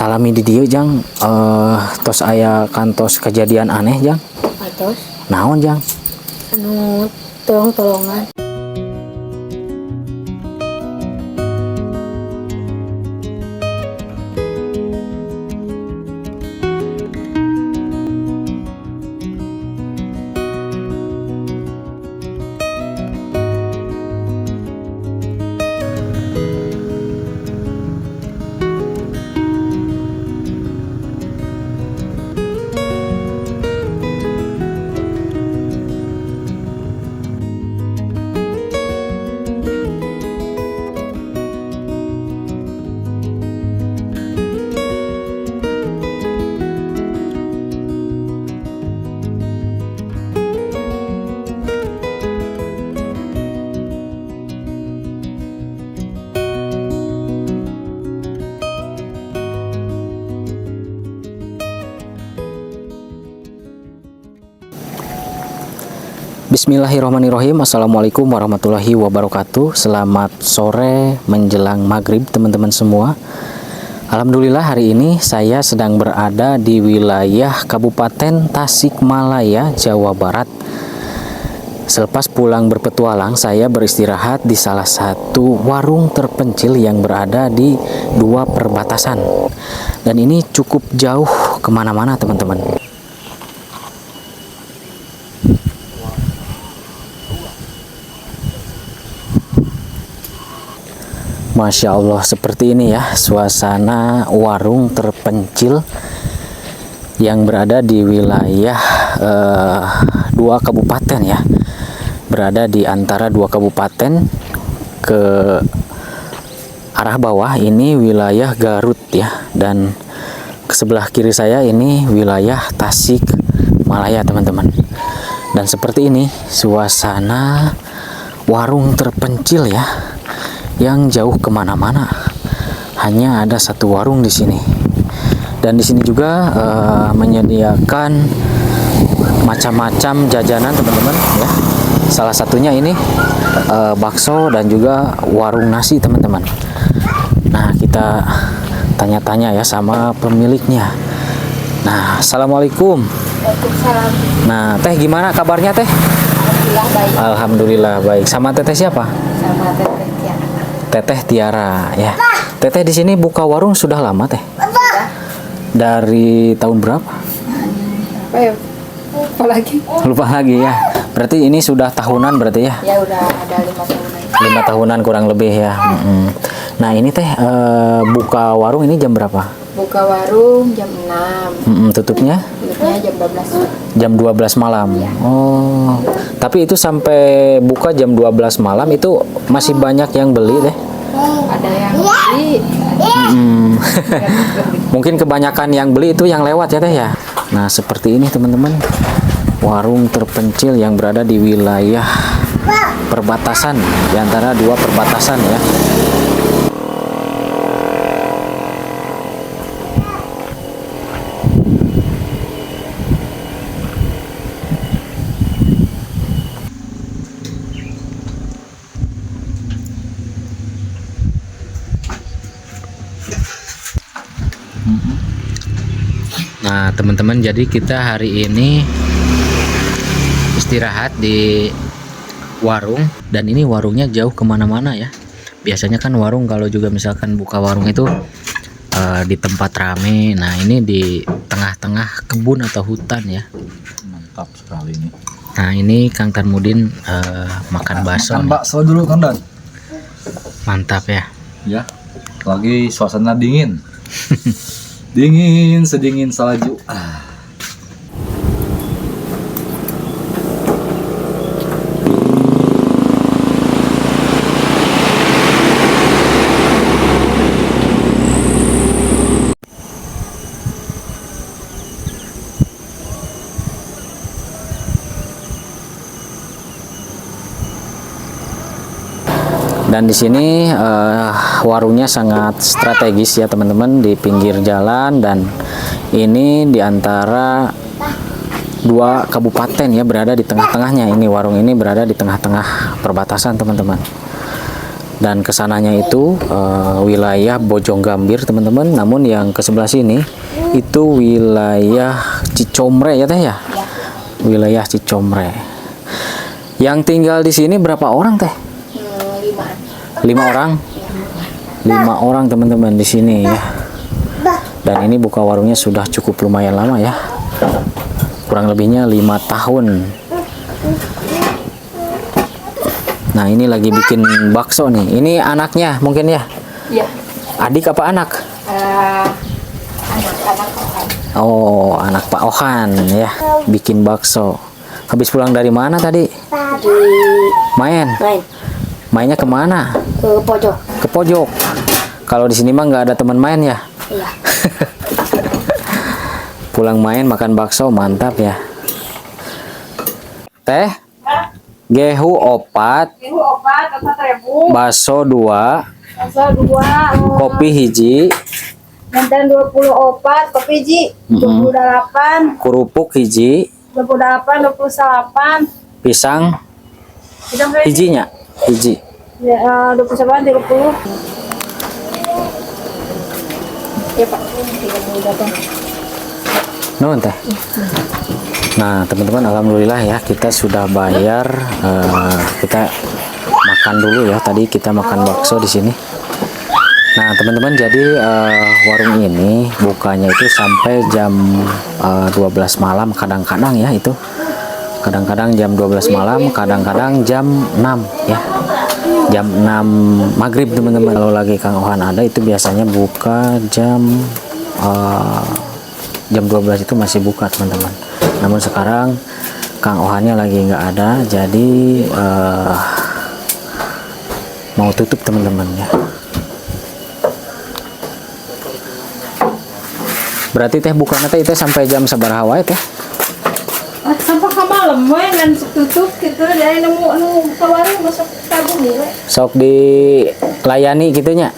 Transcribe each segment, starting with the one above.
salami di dieu Jang, tos aya kantos kejadian aneh Jang. Atos Naon Jang? anu tolong-tolongan. Bismillahirrahmanirrahim. Assalamualaikum warahmatullahi wabarakatuh. Selamat sore menjelang maghrib teman-teman semua. Alhamdulillah hari ini saya sedang berada di wilayah Kabupaten Tasikmalaya, Jawa Barat. Selepas pulang berpetualang, saya beristirahat di salah satu warung terpencil yang berada di dua perbatasan. Dan ini cukup jauh kemana-mana teman-teman. Masya Allah, seperti ini ya suasana warung terpencil yang berada di wilayah dua kabupaten ya, berada di antara dua kabupaten. Ke arah bawah ini wilayah Garut ya, dan ke sebelah kiri saya ini wilayah Tasikmalaya teman-teman. Dan seperti ini suasana warung terpencil ya, yang jauh kemana-mana. Hanya ada satu warung di sini, dan di sini juga menyediakan macam-macam jajanan teman-teman ya. Salah satunya ini bakso dan juga warung nasi teman-teman. Nah, kita tanya-tanya ya sama pemiliknya. Nah, assalamualaikum. Waalaikumsalam. Nah, teh gimana kabarnya teh? Alhamdulillah baik. Alhamdulillah baik. Sama teteh siapa? Sama teteh ya. Teteh Tiara ya. Teteh di sini buka warung sudah lama teh? Sudah. Dari tahun berapa? Apa ya? Apa lagi? Lupa lagi ya. Berarti ini sudah tahunan berarti ya? Ya udah ada 5 tahunan. 5 tahunan kurang lebih ya. Nah ini teh buka warung ini jam berapa? Buka warung jam 6. Tutupnya? Tutupnya jam 12. Jam 12 malam. Oh. Tapi itu sampai buka jam 12 malam itu masih banyak yang beli deh. Ada yang beli, Mungkin kebanyakan yang beli itu yang lewat ya teh ya. Nah seperti ini teman-teman, warung terpencil yang berada di wilayah perbatasan, di antara dua perbatasan ya. Nah teman-teman, jadi kita hari ini istirahat di warung, dan ini warungnya jauh kemana-mana ya. Biasanya kan warung kalau juga misalkan buka warung itu di tempat rame. Nah ini di tengah-tengah kebun atau hutan ya. Mantap sekali ini. Nah ini Kang Tarmudin makan bakso. Makan bakso dulu Kang Dan. Mantap ya. Ya, lagi suasana dingin. Dingin, sedingin salju. Dan di sini warungnya sangat strategis ya teman-teman, di pinggir jalan, dan ini di antara dua kabupaten ya, berada di tengah-tengahnya. Ini warung ini berada di tengah-tengah perbatasan teman-teman. Dan kesananya itu wilayah Bojonggambir teman-teman. Namun yang ke sebelah sini itu wilayah Cicomre ya teh ya. Wilayah Cicomre. Yang tinggal di sini berapa orang teh? 5 orang. 5 orang teman-teman di sini ya. Dan ini buka warungnya sudah cukup lumayan lama ya. Kurang lebihnya 5 tahun. Nah ini lagi bikin bakso nih. Ini anaknya mungkin ya? Iya. Adik apa anak? Anak-anak Ohan. Oh anak Pak Ohan ya. Bikin bakso. Habis pulang dari mana tadi? Di Main. Mainnya kemana? ke pojok. Ke pojok. Kalau di sini mah nggak ada teman main ya. Iya. Pulang main makan bakso mantap ya. Teh? Gehu opat, Ibu obat 4.000. bakso 2, Asal 2. kopi hiji, Mantan 24, kopi ji 28, kerupuk hiji, 28, 28. pisang Kita berapa? hijinya, hiji. Ya, 29, 30. Ya Pak, 38. Nuhun teh. Nah teman-teman alhamdulillah ya kita sudah bayar. Kita makan dulu ya. Tadi kita makan bakso di sini. Nah teman-teman jadi warung ini bukanya itu sampai jam 12 malam kadang-kadang ya itu. Kadang-kadang jam 12 malam, kadang-kadang jam 6 ya. Jam 6 maghrib teman-teman. Kalau lagi Kang Ohan ada itu biasanya buka jam 12 itu masih buka teman-teman. Namun sekarang Kang Ohannya lagi nggak ada, jadi mau tutup teman-teman ya. Berarti teh bukannya teh itu sampai jam sabaraha wae teh? Sampai ke malam, we dan tutup gitu. Dari nemu ke warung masuk tabung nih, we. Sok dilayani gitunya.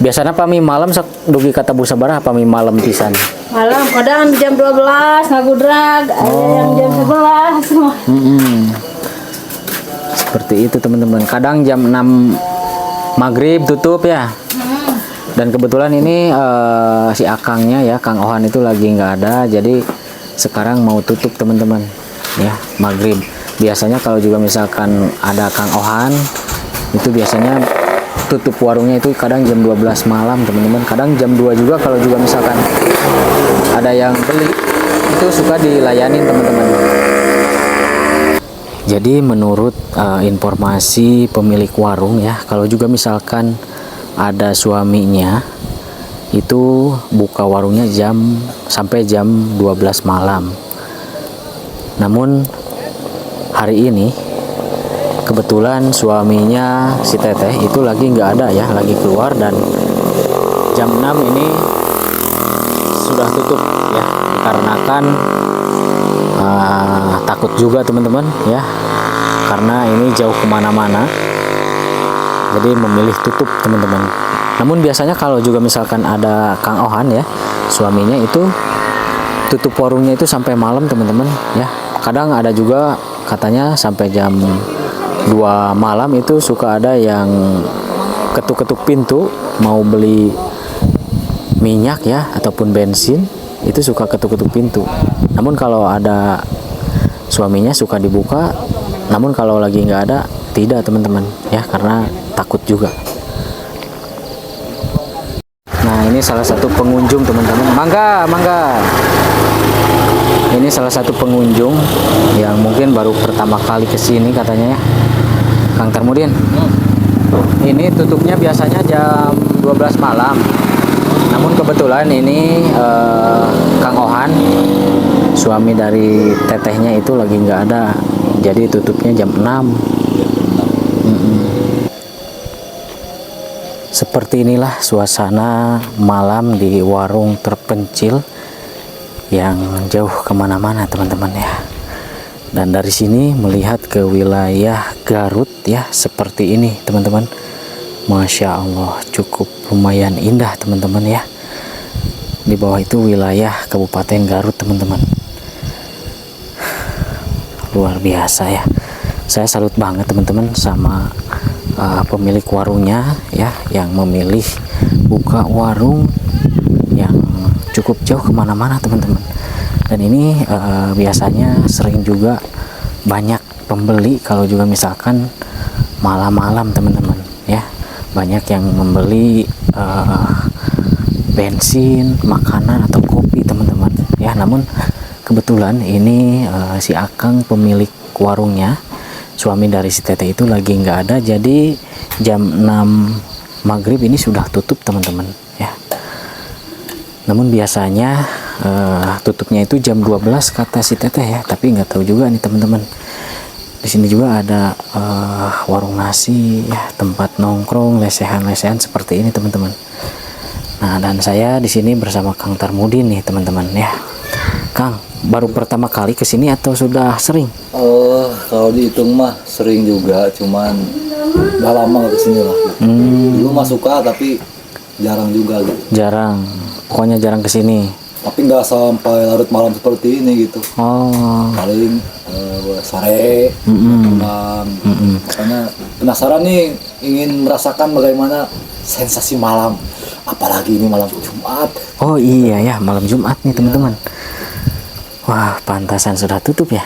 Biasanya pami malam sok dugi kata bu sabaraha pami malam pisan. Malam kadang jam 12 ngagudrag, ada yang jam 11 semua. Seperti itu teman-teman. Kadang jam 6 maghrib tutup ya. Dan kebetulan ini si akangnya ya Kang Ohan itu lagi nggak ada, jadi sekarang mau tutup teman-teman ya maghrib. Biasanya kalau juga misalkan ada Kang Ohan itu biasanya tutup warungnya itu kadang jam 12 malam teman-teman. Kadang jam 2 juga kalau juga misalkan ada yang beli itu suka dilayanin teman-teman. Jadi menurut informasi pemilik warung ya, kalau juga misalkan ada suaminya itu buka warungnya sampai jam 12 malam. Namun hari ini kebetulan suaminya si Teteh itu lagi nggak ada ya, lagi keluar dan jam 6 ini sudah tutup ya, dikarenakan takut juga teman-teman ya, karena ini jauh kemana-mana. Jadi memilih tutup teman-teman. Namun biasanya kalau juga misalkan ada Kang Ohan ya, suaminya itu tutup warungnya itu sampai malam teman-teman ya. Kadang ada juga katanya sampai jam 2 malam itu suka ada yang ketuk-ketuk pintu mau beli minyak ya ataupun bensin, itu suka ketuk-ketuk pintu. Namun kalau ada suaminya suka dibuka, namun kalau lagi nggak ada tidak teman-teman ya, karena takut juga. Nah ini salah satu pengunjung teman-teman, mangga. Ini salah satu pengunjung yang mungkin baru pertama kali kesini katanya ya, Kang Tarmudin. Ini tutupnya biasanya jam 12 malam. Namun kebetulan ini Kang Ohan, suami dari tetehnya itu lagi nggak ada, jadi tutupnya jam 6. Seperti inilah suasana malam di warung terpencil yang jauh kemana-mana teman-teman ya. Dan dari sini melihat ke wilayah Garut ya, seperti ini teman-teman. Masya Allah, cukup lumayan indah teman-teman ya. Di bawah itu wilayah Kabupaten Garut teman-teman. Luar biasa ya. Saya salut banget teman-teman sama pemilik warungnya ya, yang memilih buka warung yang cukup jauh kemana-mana teman-teman. Dan ini biasanya sering juga banyak pembeli kalau juga misalkan malam-malam teman-teman ya, banyak yang membeli bensin, makanan atau kopi teman-teman ya. Namun kebetulan ini si Akang pemilik warungnya, suami dari si Teteh itu lagi nggak ada, jadi jam 6 maghrib ini sudah tutup teman-teman ya. Namun biasanya tutupnya itu jam 12 kata si Teteh ya, tapi nggak tahu juga nih teman-teman. Di sini juga ada warung nasi ya, tempat nongkrong lesehan-lesehan seperti ini teman-teman. Nah, dan saya di sini bersama Kang Tarmudin nih teman-teman ya. Kang, baru pertama kali kesini atau sudah sering? Kalau dihitung mah sering juga, cuman udah lama gak kesini lah. Dulu mah suka tapi jarang juga gitu. Jarang, pokoknya jarang kesini. Tapi nggak sampai larut malam seperti ini gitu. Oh, Paling sore, pulang. Karena penasaran nih, ingin merasakan bagaimana sensasi malam. Apalagi ini malam Jumat. oh iya ya, malam Jumat nih teman-teman. Wah, pantasan sudah tutup ya.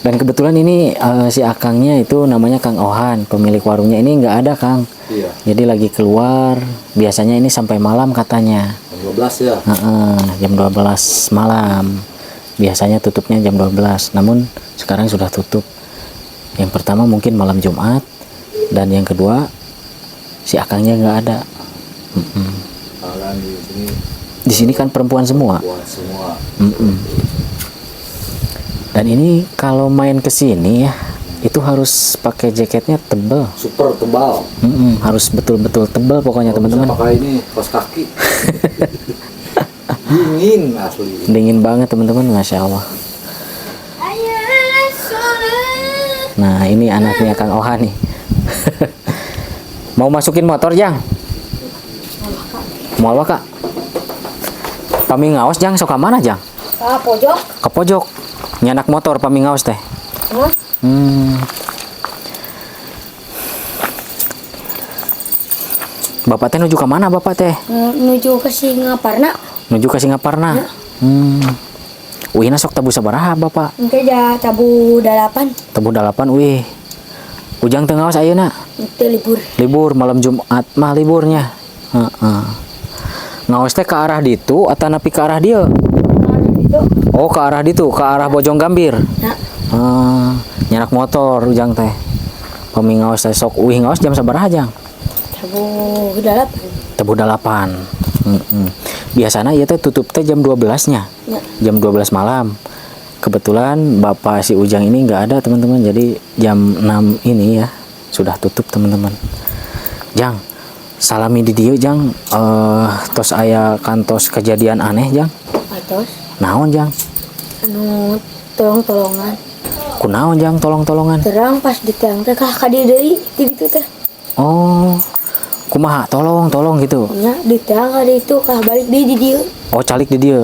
Dan kebetulan ini si Akangnya itu namanya Kang Ohan, pemilik warungnya ini nggak ada Kang. Iya. Jadi lagi keluar. Biasanya ini sampai malam katanya. Jam 12 ya. Jam 12 malam. Biasanya tutupnya jam 12. Namun sekarang sudah tutup. Yang pertama mungkin malam Jumat, dan yang kedua si Akangnya nggak ada. Kalian di sini Di sini kan perempuan semua. buat semua. Dan ini kalau main ke sini ya, itu harus pakai jaketnya tebal. Super tebal. Harus betul-betul tebal pokoknya teman-teman. Bisa pakai ini kaos kaki. Dingin asli. Dingin banget teman-teman, masya Allah. Nah, ini anaknya Kang Ohan nih. Mau masukin motor Jang? Mau apa Kak? Pami ngaos Jang, sok mana Jang? Pojok. Ke pojok. Nyanak motor pami ngaos teh. Bapak teh nuju ke mana Bapak teh? Menuju ke Singaparna. Nuju ke Singaparna. Wih, sok tabu sabaraha Bapak? Engke ja tabu 8. Tabu 8 wih. Ujang teu ngaos ayeuna. Teu libur. Libur malam Jumat mah liburnya. Ngaos teh ke arah ditu atau napi ke arah dia? Itu. Oh, ke arah ditu, ke arah Bojong Gambir. Nah, Nyanak motor Ujang teh. Pami ngaos teh sok wih ngaos jam sabaraha Jang? tabu 8. Tabu 8. Biasanya ieu teh tutup teh jam 12-nya. Ya. Jam 12 malam. Kebetulan Bapak si Ujang ini nggak ada teman-teman, jadi jam 6 ini ya sudah tutup teman-teman. Jang, salami di dieu Jang, tos aya kantos kejadian aneh Jang. Atos Naon Jang? anu tolong-tolongan. Kunaon Jang tolong-tolongan? Terang pas diteang teh kah ka dieu deui di ditu teh. Oh, kumaha tolong gitu. Nya diteang ka ditu kah balik deui di dieu. Oh, calik di dieu.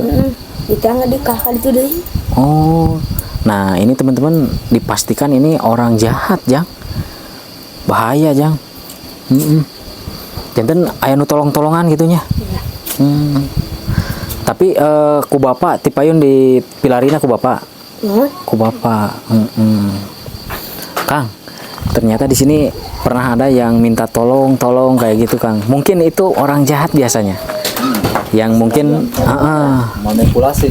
Diteang di kah ka ditu deui. Oh, nah ini teman-teman dipastikan ini orang jahat Jang, bahaya Jang. Janten aya nu tolong-tolongan gitunya. Iya. Tapi ku bapak tipayun di pilarina ku bapak. Ku bapak. Kang, ternyata di sini pernah ada yang minta tolong kayak gitu Kang. Mungkin itu orang jahat biasanya. Yang mungkin Manipulasi.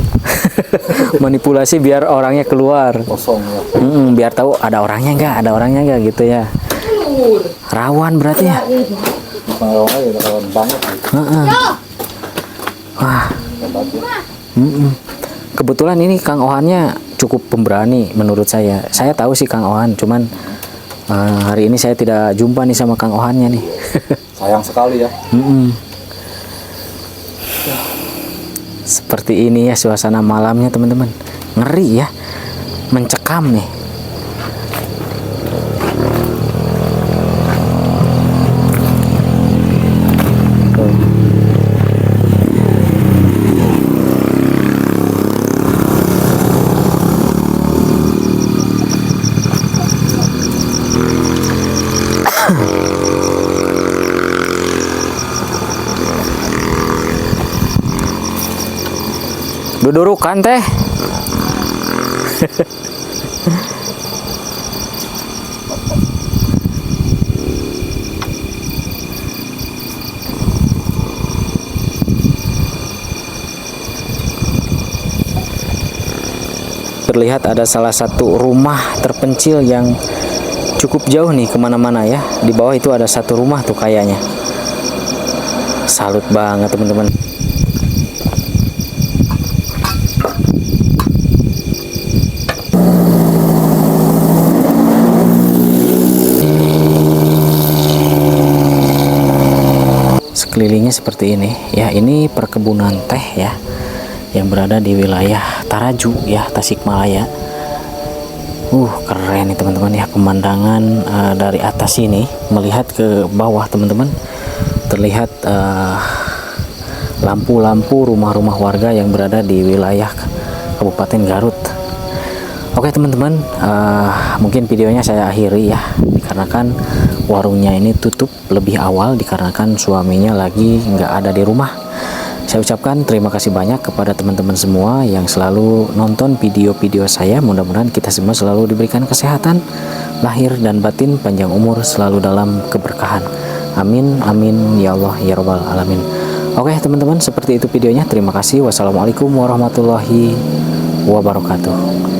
manipulasi biar orangnya keluar. Kosong ya. Biar tahu ada orangnya nggak gitu ya. Rawan berarti ya. Pengaruh aja kawan banget. Wah. Kebetulan ini Kang Ohannya cukup pemberani menurut saya. Saya tahu sih Kang Ohan, cuman hari ini saya tidak jumpa nih sama Kang Ohannya nih. Sayang sekali ya. Seperti ini ya suasana malamnya teman-teman. Ngeri ya. Mencekam nih. Dudurukan teh. Terlihat ada salah satu rumah terpencil yang cukup jauh nih kemana-mana ya. Di bawah itu ada satu rumah tuh kayaknya. Salut banget teman-teman. Sekelilingnya seperti ini ya. Ini perkebunan teh ya, yang berada di wilayah Taraju ya, Tasikmalaya. Keren nih teman-teman ya, pemandangan dari atas ini melihat ke bawah teman-teman, terlihat lampu-lampu rumah-rumah warga yang berada di wilayah Kabupaten Garut. Oke teman-teman, mungkin videonya saya akhiri ya, dikarenakan warungnya ini tutup lebih awal dikarenakan suaminya lagi nggak ada di rumah. Saya ucapkan terima kasih banyak kepada teman-teman semua yang selalu nonton video-video saya. Mudah-mudahan kita semua selalu diberikan kesehatan lahir dan batin, panjang umur, selalu dalam keberkahan. Amin, amin, ya Allah, ya Rabbal Alamin. Oke teman-teman, seperti itu videonya. Terima kasih. Wassalamualaikum warahmatullahi wabarakatuh.